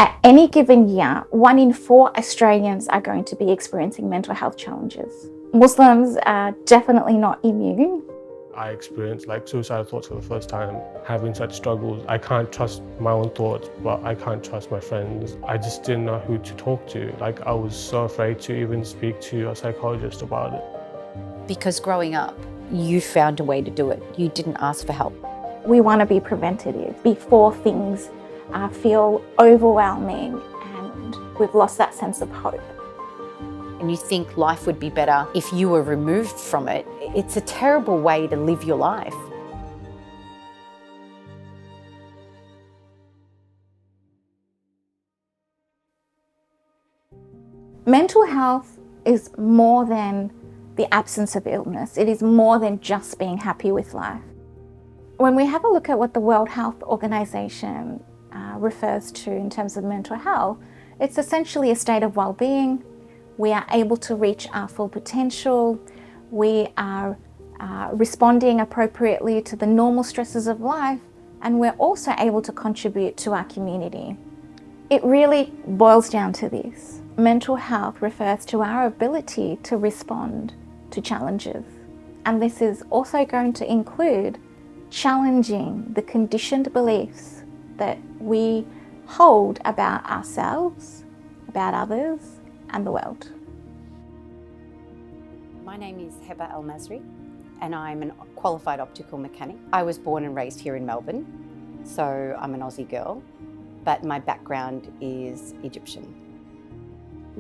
At any given year, 1 in 4 Australians are going to be experiencing mental health challenges. Muslims are definitely not immune. I experienced suicidal thoughts for the first time, having such struggles. I can't trust my own thoughts, but I can't trust my friends. I just didn't know who to talk to. I was so afraid to even speak to a psychologist about it. Because growing up, you found a way to do it. You didn't ask for help. We want to be preventative before things feel overwhelming and we've lost that sense of hope. And you think life would be better if you were removed from it. It's a terrible way to live your life. Mental health is more than the absence of illness. It is more than just being happy with life. When we have a look at what the World Health Organization refers to in terms of mental health, it's essentially a state of well-being. We are able to reach our full potential. We are responding appropriately to the normal stresses of life, and we're also able to contribute to our community. It really boils down to this. Mental health refers to our ability to respond to challenges. And this is also going to include challenging the conditioned beliefs that we hold about ourselves, about others, and the world. My name is Heba El Masri, and I'm a qualified optical mechanic. I was born and raised here in Melbourne, so I'm an Aussie girl, but my background is Egyptian.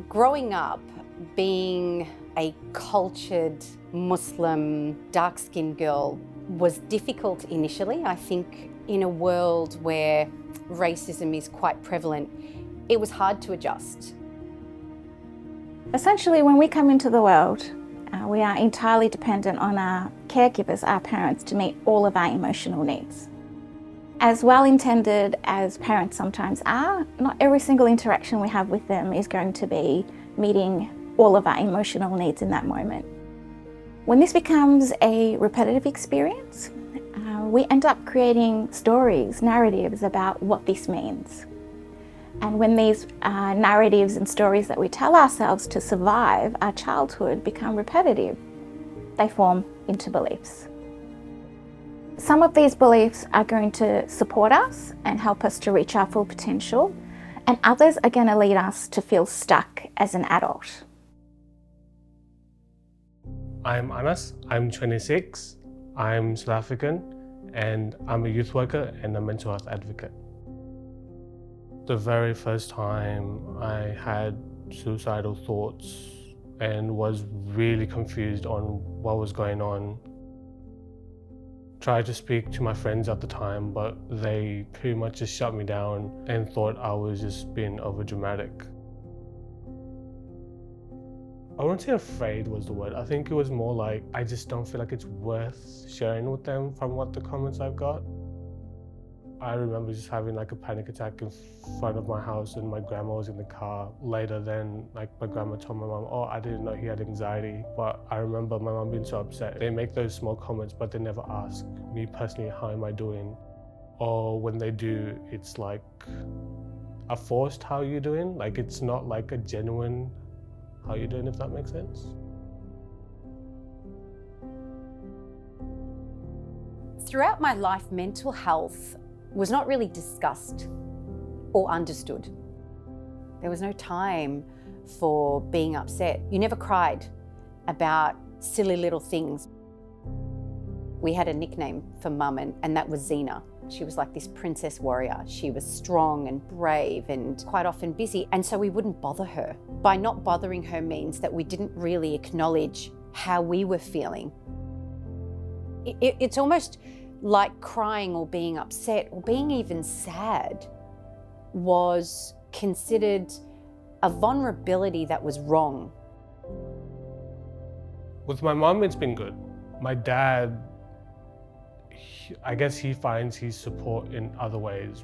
Growing up, being a cultured Muslim, dark-skinned girl was difficult initially. I think in a world where racism is quite prevalent, it was hard to adjust. Essentially, when we come into the world, we are entirely dependent on our caregivers, our parents, to meet all of our emotional needs. As well-intended as parents sometimes are, not every single interaction we have with them is going to be meeting all of our emotional needs in that moment. When this becomes a repetitive experience, we end up creating stories, narratives about what this means. And when these narratives and stories that we tell ourselves to survive our childhood become repetitive, they form into beliefs. Some of these beliefs are going to support us and help us to reach our full potential, and others are going to lead us to feel stuck as an adult. I'm Anas, I'm 26, I'm South African, and I'm a youth worker and a mental health advocate. The very first time I had suicidal thoughts and was really confused on what was going on. Tried to speak to my friends at the time, but they pretty much just shut me down and thought I was just being overdramatic. I wouldn't say afraid was the word. I think it was more like, I just don't feel like it's worth sharing with them from what the comments I've got. I remember just having a panic attack in front of my house, and my grandma was in the car. Later then, my grandma told my mom, oh, I didn't know he had anxiety. But I remember my mom being so upset. They make those small comments, but they never ask me personally, how am I doing? Or when they do, it's like a forced how you doing. It's not like a genuine how you doing, if that makes sense. Throughout my life, mental health was not really discussed or understood. There was no time for being upset. You never cried about silly little things. We had a nickname for Mum, and that was Zena. She was like this princess warrior. She was strong and brave and quite often busy, and so we wouldn't bother her. By not bothering her means that we didn't really acknowledge how we were feeling. It's almost like crying or being upset or being even sad was considered a vulnerability that was wrong. With my mom, it's been good. My dad, I guess he finds his support in other ways.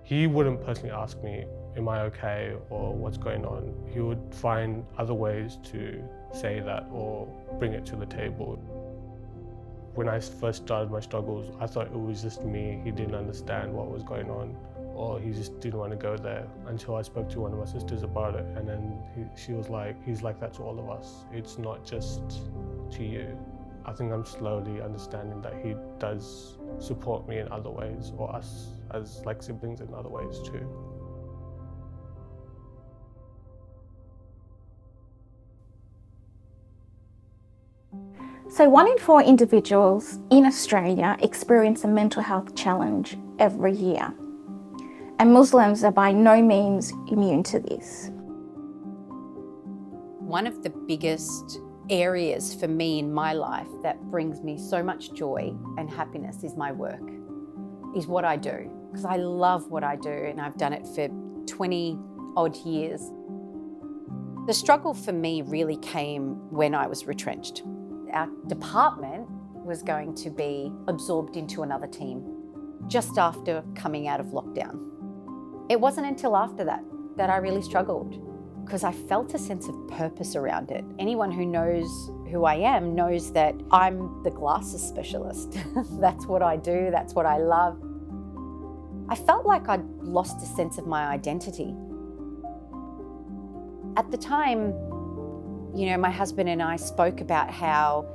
He wouldn't personally ask me, am I okay, or what's going on? He would find other ways to say that or bring it to the table. When I first started my struggles, I thought it was just me. He didn't understand what was going on, or he just didn't want to go there, until I spoke to one of my sisters about it, and then she was like, he's like that to all of us. It's not just to you. I think I'm slowly understanding that he does support me in other ways, or us as like siblings in other ways too. So 1 in 4 individuals in Australia experience a mental health challenge every year. And Muslims are by no means immune to this. One of the biggest areas for me in my life that brings me so much joy and happiness is my work, is what I do. Because I love what I do, and I've done it for 20 odd years. The struggle for me really came when I was retrenched. Our department was going to be absorbed into another team just after coming out of lockdown. It wasn't until after that I really struggled, because I felt a sense of purpose around it. Anyone who knows who I am knows that I'm the glasses specialist. That's what I do, that's what I love. I felt like I'd lost a sense of my identity. At the time, you know, my husband and I spoke about how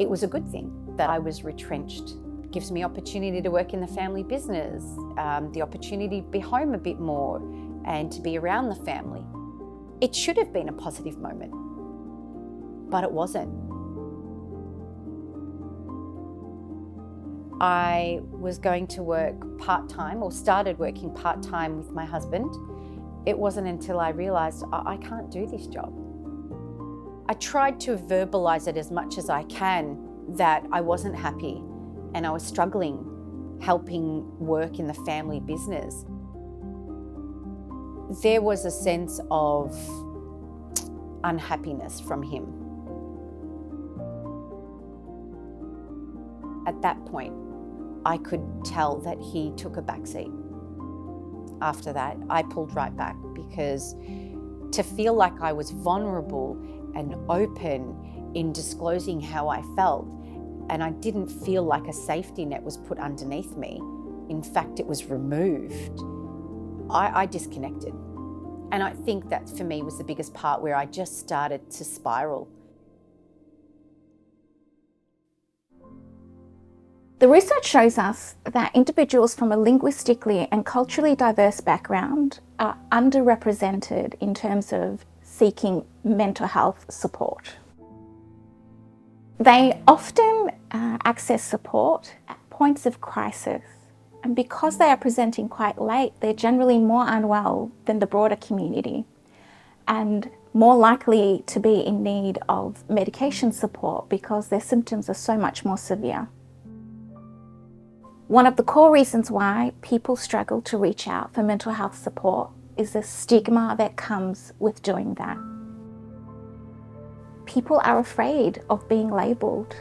it was a good thing that I was retrenched. It gives me opportunity to work in the family business, the opportunity to be home a bit more and to be around the family. It should have been a positive moment, but it wasn't. I was going to work part-time, or started working part-time with my husband. It wasn't until I realised I can't do this job. I tried to verbalize it as much as I can that I wasn't happy and I was struggling helping work in the family business. There was a sense of unhappiness from him. At that point, I could tell that he took a backseat. After that, I pulled right back, because to feel like I was vulnerable and open in disclosing how I felt, and I didn't feel like a safety net was put underneath me. In fact, it was removed. I disconnected. And I think that for me was the biggest part, where I just started to spiral. The research shows us that individuals from a linguistically and culturally diverse background are underrepresented in terms of seeking mental health support. They often access support at points of crisis, and because they are presenting quite late, they're generally more unwell than the broader community and more likely to be in need of medication support because their symptoms are so much more severe. One of the core reasons why people struggle to reach out for mental health support is the stigma that comes with doing that. People are afraid of being labelled.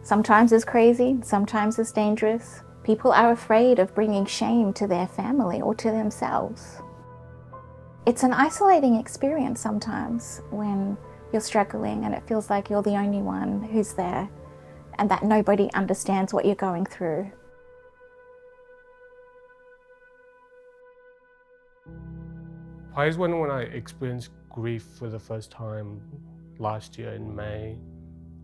Sometimes as crazy, sometimes as dangerous. People are afraid of bringing shame to their family or to themselves. It's an isolating experience sometimes when you're struggling and it feels like you're the only one who's there and that nobody understands what you're going through. Probably when I experienced grief for the first time last year in May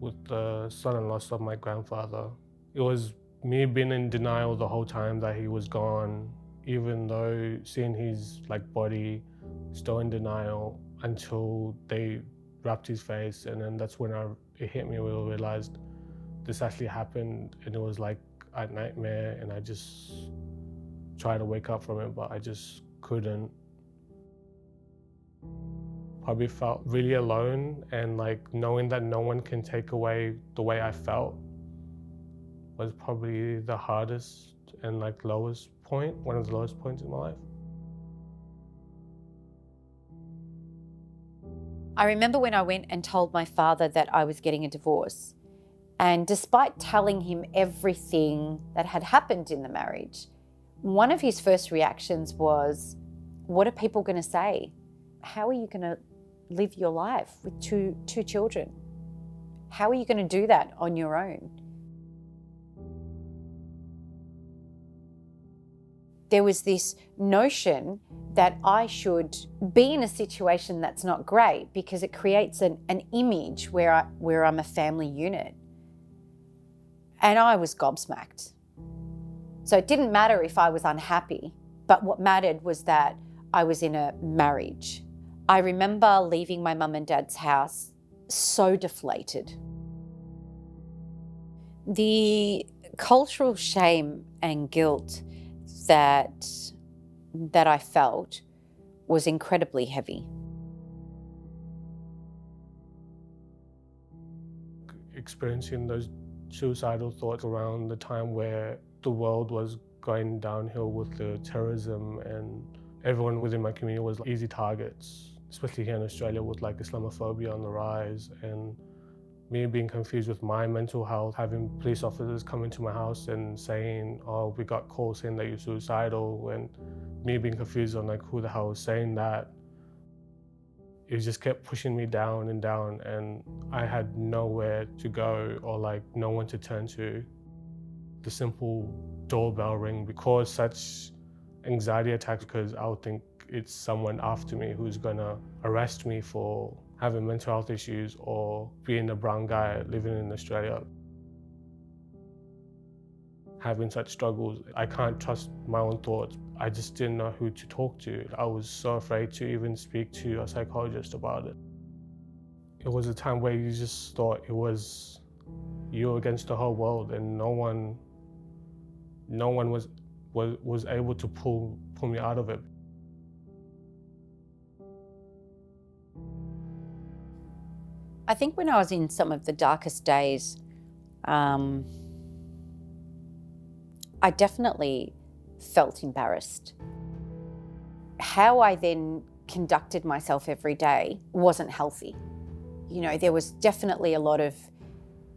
with the sudden loss of my grandfather. It was me being in denial the whole time that he was gone, even though seeing his body still in denial until they wrapped his face, and then that's when it hit me. We realized this actually happened, and it was like a nightmare, and I just tried to wake up from it, but I just couldn't. Probably felt really alone, and knowing that no one can take away the way I felt was probably the hardest and lowest point, one of the lowest points in my life. I remember when I went and told my father that I was getting a divorce, and despite telling him everything that had happened in the marriage, one of his first reactions was, "What are people going to say? How are you going to live your life with two children? How are you going to do that on your own?" There was this notion that I should be in a situation that's not great because it creates an image where I'm a family unit. And I was gobsmacked. So it didn't matter if I was unhappy, but what mattered was that I was in a marriage. I remember leaving my mum and dad's house so deflated. The cultural shame and guilt that I felt was incredibly heavy. Experiencing those suicidal thoughts around the time where the world was going downhill with the terrorism, and everyone within my community was easy targets, especially here in Australia with like Islamophobia on the rise, and me being confused with my mental health, having police officers come into my house and saying, oh, we got calls saying that you're suicidal, and me being confused on like who the hell was saying that. It just kept pushing me down and down, and I had nowhere to go or like no one to turn to. The simple doorbell ring would cause such anxiety attacks because I would think it's someone after me who's gonna arrest me for having mental health issues or being a brown guy living in Australia. Having such struggles, I can't trust my own thoughts. I just didn't know who to talk to. I was so afraid to even speak to a psychologist about it. It was a time where you just thought it was you against the whole world, and no one was able to pull me out of it. I think when I was in some of the darkest days, I definitely felt embarrassed. How I then conducted myself every day wasn't healthy. You know, there was definitely a lot of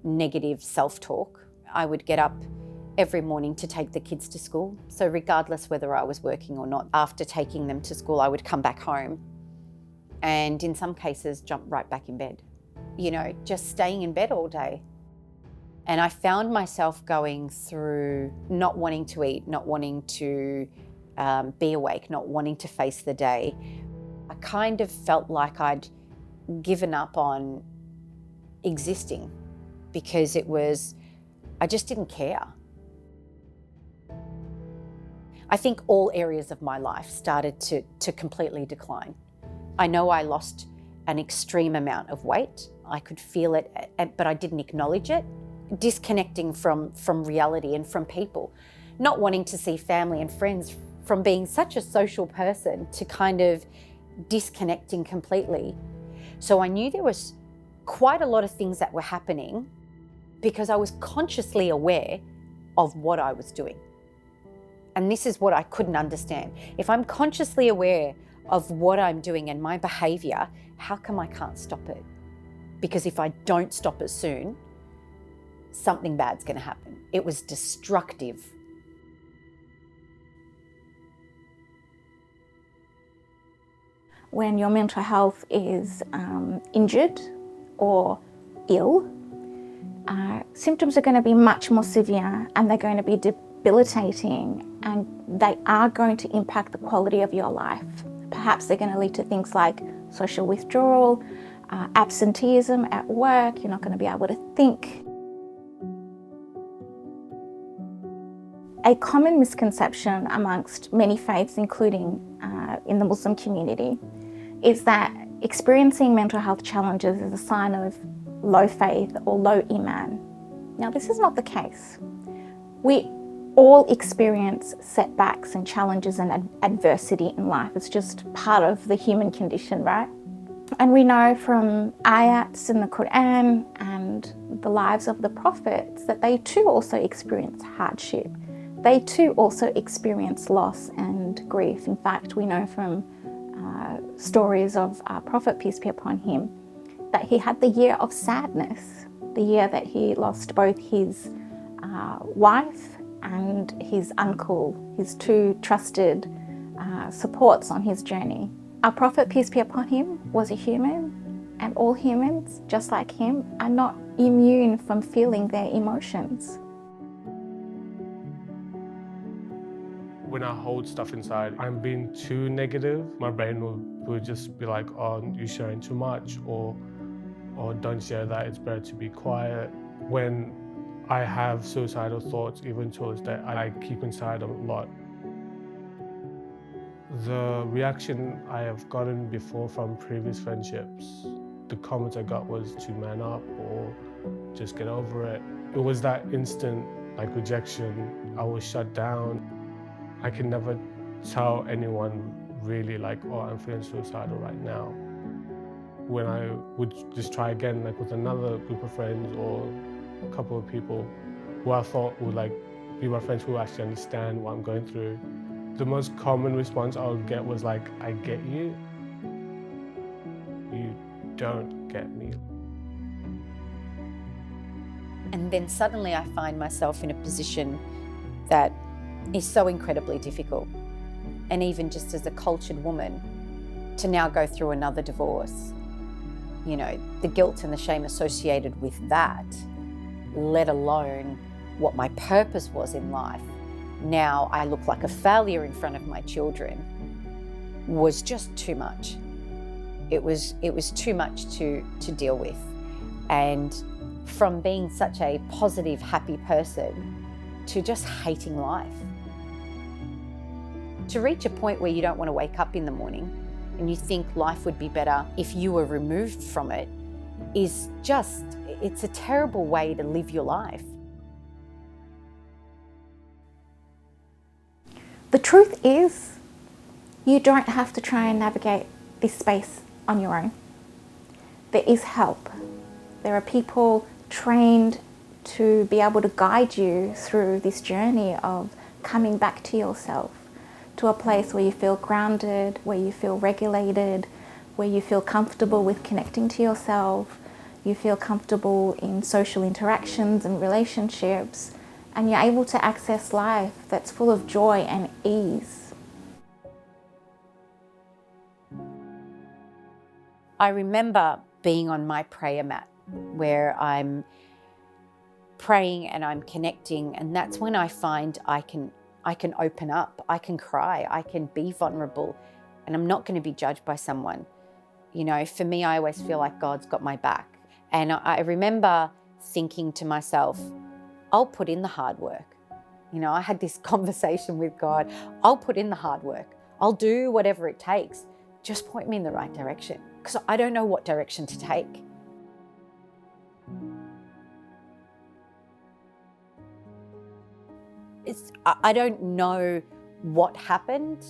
negative self-talk. I would get up every morning to take the kids to school. So regardless whether I was working or not, after taking them to school, I would come back home and in some cases jump right back in bed. You know, just staying in bed all day. And I found myself going through not wanting to eat, not wanting to be awake, not wanting to face the day. I kind of felt like I'd given up on existing because I just didn't care. I think all areas of my life started to completely decline. I know I lost an extreme amount of weight. I could feel it, but I didn't acknowledge it. Disconnecting from reality and from people, not wanting to see family and friends, from being such a social person to kind of disconnecting completely. So I knew there was quite a lot of things that were happening because I was consciously aware of what I was doing. And this is what I couldn't understand. If I'm consciously aware of what I'm doing and my behavior, how come I can't stop it? Because if I don't stop it soon, something bad's going to happen. It was destructive. When your mental health is injured or ill, symptoms are going to be much more severe, and they're going to be debilitating, and they are going to impact the quality of your life. Perhaps they're going to lead to things like social withdrawal, absenteeism at work. You're not going to be able to think. A common misconception amongst many faiths, including in the Muslim community, is that experiencing mental health challenges is a sign of low faith or low iman. Now, this is not the case. We all experience setbacks and challenges and adversity in life. It's just part of the human condition, right? And we know from ayats in the Quran and the lives of the prophets that they too also experience hardship. They too also experience loss and grief. In fact, we know from stories of our Prophet, peace be upon him, that he had the year of sadness, the year that he lost both his wife and his uncle, his two trusted supports on his journey. Our Prophet, peace be upon him, was a human, and all humans, just like him, are not immune from feeling their emotions. When I hold stuff inside, I'm being too negative. My brain will just be like, oh, you're sharing too much, or don't share that, it's better to be quiet. When I have suicidal thoughts, even to this day, I keep inside a lot. The reaction I have gotten before from previous friendships, the comments I got was to man up or just get over it. It was that instant rejection. I was shut down. I can never tell anyone really oh, I'm feeling suicidal right now. When I would just try again with another group of friends or a couple of people who I thought would be my friends who actually understand what I'm going through, the most common response I would get was I get you. You don't get me. And then suddenly I find myself in a position that is so incredibly difficult. And even just as a cultured woman, to now go through another divorce, the guilt and the shame associated with that, let alone what my purpose was in life. Now I look like a failure in front of my children, was just too much. It was too much to deal with. And from being such a positive, happy person to just hating life. To reach a point where you don't want to wake up in the morning and you think life would be better if you were removed from it is it's a terrible way to live your life. The truth is, you don't have to try and navigate this space on your own. There is help. There are people trained to be able to guide you through this journey of coming back to yourself, to a place where you feel grounded, where you feel regulated, where you feel comfortable with connecting to yourself, you feel comfortable in social interactions and relationships, and you're able to access life that's full of joy and ease. I remember being on my prayer mat where I'm praying and I'm connecting, and that's when I find I can open up, I can cry, I can be vulnerable, and I'm not going to be judged by someone. For me, I always feel like God's got my back. And I remember thinking to myself, I'll put in the hard work. I had this conversation with God. I'll put in the hard work. I'll do whatever it takes. Just point me in the right direction, because I don't know what direction to take. I don't know what happened,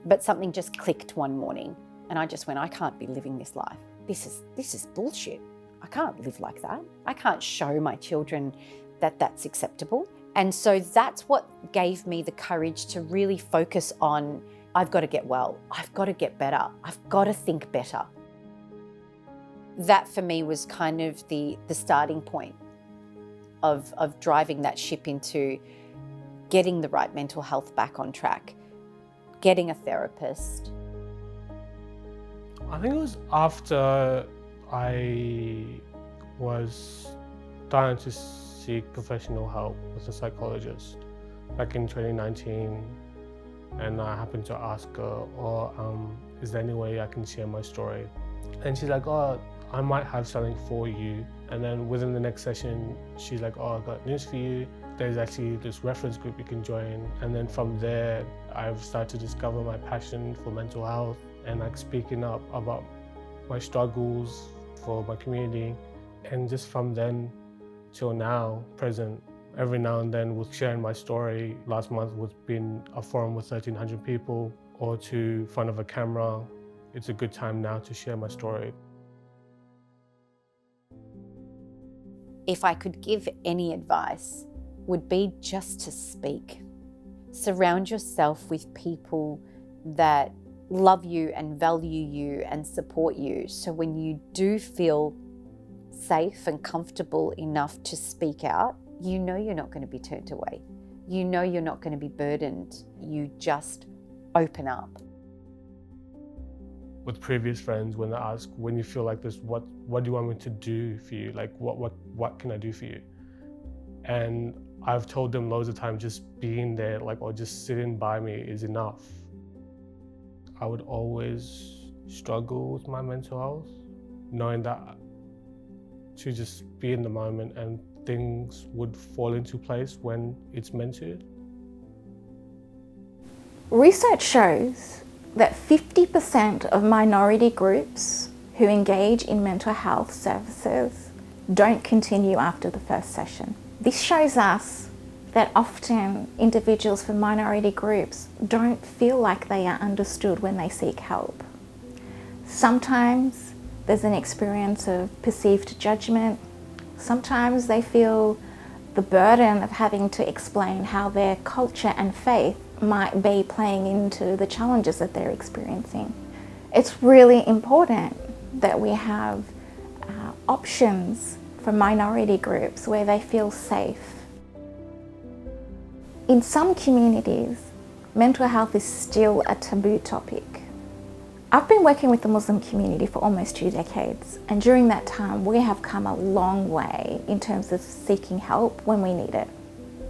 but something just clicked one morning, and I just went, I can't be living this life. This is bullshit. I can't live like that. I can't show my children that that's acceptable. And so that's what gave me the courage to really focus on, I've got to get well. I've got to get better. I've got to think better. That for me was kind of the starting point of driving that ship into getting the right mental health back on track, getting a therapist. I think it was after I was starting to seek professional help with a psychologist back in 2019, and I happened to ask her, is there any way I can share my story? And she's like, oh, I might have something for you. And then within the next session, she's like, oh, I got news for you. There's actually this reference group you can join. And then from there, I've started to discover my passion for mental health and speaking up about my struggles for my community. And just from then till now, present, every now and then with sharing my story. Last month was being a forum with 1,300 people or to front of a camera. It's a good time now to share my story. If I could give any advice, would be just to speak. Surround yourself with people that love you and value you and support you. So when you do feel safe and comfortable enough to speak out, you're not going to be turned away. You're not going to be burdened. You just open up. With previous friends, when they ask, when you feel like this, what do you want me to do for you? What can I do for you? And I've told them loads of times just being there, like, or just sitting by me is enough. I would always struggle with my mental health, knowing that to just be in the moment and things would fall into place when it's meant to. Research shows that 50% of minority groups who engage in mental health services don't continue after the first session. This shows us that often individuals from minority groups don't feel like they are understood when they seek help. Sometimes there's an experience of perceived judgment. Sometimes they feel the burden of having to explain how their culture and faith might be playing into the challenges that they're experiencing. It's really important that we have options for minority groups where they feel safe. In some communities, mental health is still a taboo topic. I've been working with the Muslim community for almost 2 decades, and during that time we have come a long way in terms of seeking help when we need it.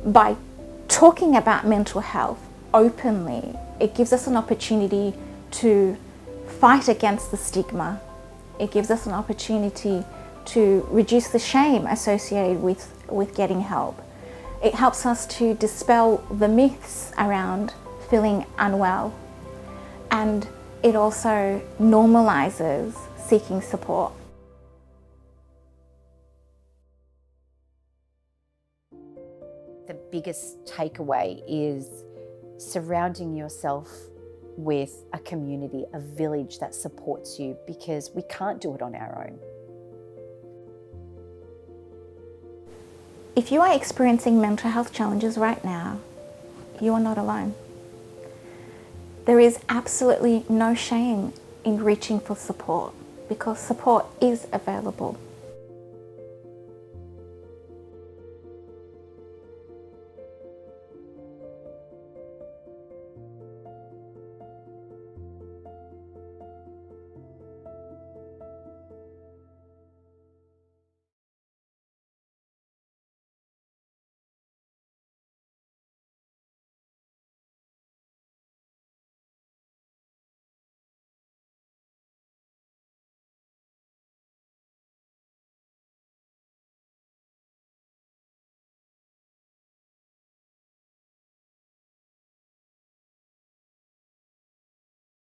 By talking about mental health openly, it gives us an opportunity to fight against the stigma. It gives us an opportunity to reduce the shame associated with getting help. It helps us to dispel the myths around feeling unwell, and it also normalizes seeking support. The biggest takeaway is surrounding yourself with a community, a village that supports you, because we can't do it on our own. If you are experiencing mental health challenges right now, you are not alone. There is absolutely no shame in reaching for support, because support is available.